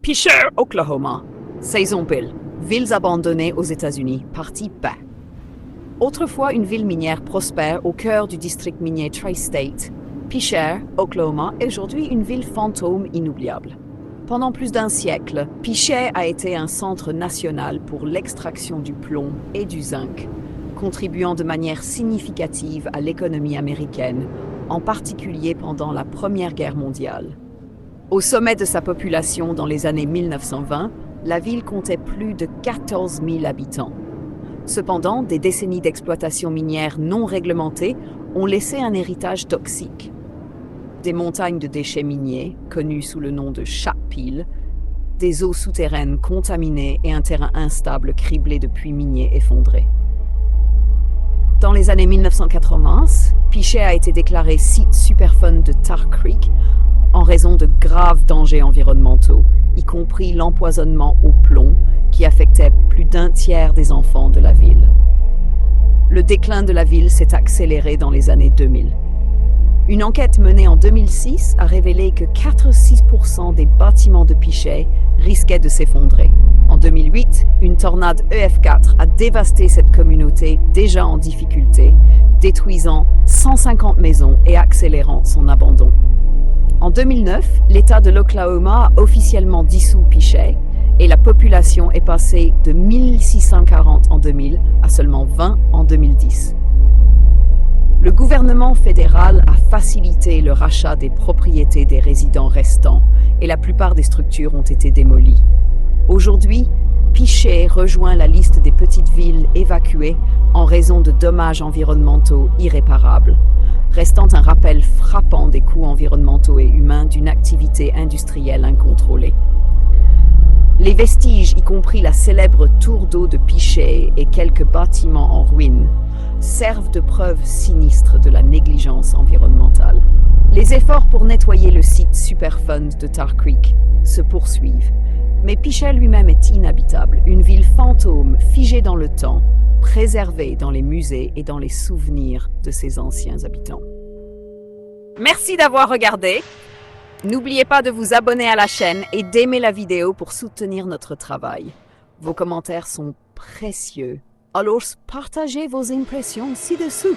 Pichet, Oklahoma. Saison Bill. Villes abandonnées aux États-Unis, partie B. Autrefois une ville minière prospère au cœur du district minier Tri-State, Pichet, Oklahoma est aujourd'hui une ville fantôme inoubliable. Pendant plus d'un siècle, Pichet a été un centre national pour l'extraction du plomb et du zinc, contribuant de manière significative à l'économie américaine, en particulier pendant la Première Guerre mondiale. Au sommet de sa population dans les années 1920, la ville comptait plus de 14 000 habitants. Cependant, des décennies d'exploitation minière non réglementée ont laissé un héritage toxique. Des montagnes de déchets miniers, connues sous le nom de chat-piles, des eaux souterraines contaminées et un terrain instable criblé de puits miniers effondrés. Dans les années 1980, Pichet a été déclaré site Superfund de Tar Creek en raison de graves dangers environnementaux, y compris l'empoisonnement au plomb qui affectait plus d'un tiers des enfants de la ville. Le déclin de la ville s'est accéléré dans les années 2000. Une enquête menée en 2006 a révélé que 4-6% des bâtiments de Pichet risquaient de s'effondrer. En 2008, une tornade EF4 a dévasté cette communauté déjà en difficulté, détruisant 150 maisons et accélérant son abandon. En 2009, l'État de l'Oklahoma a officiellement dissous Pichet et la population est passée de 1640 en 2000 à seulement 20 en 2010. Le gouvernement fédéral a facilité le rachat des propriétés des résidents restants et la plupart des structures ont été démolies. Aujourd'hui, Pichet rejoint la liste des petites villes évacuées en raison de dommages environnementaux irréparables, restant un rappel frappant des coûts environnementaux et humains d'une activité industrielle incontrôlée. Les vestiges, y compris la célèbre tour d'eau de Pichet et quelques bâtiments en ruine, servent de preuve sinistre de la négligence environnementale. Les efforts pour nettoyer le site Superfund de Tar Creek se poursuivent, mais Pichet lui-même est inhabitable, une ville fantôme figée dans le temps, préservée dans les musées et dans les souvenirs de ses anciens habitants. Merci d'avoir regardé. N'oubliez pas de vous abonner à la chaîne et d'aimer la vidéo pour soutenir notre travail. Vos commentaires sont précieux. Alors partagez vos impressions ci-dessous.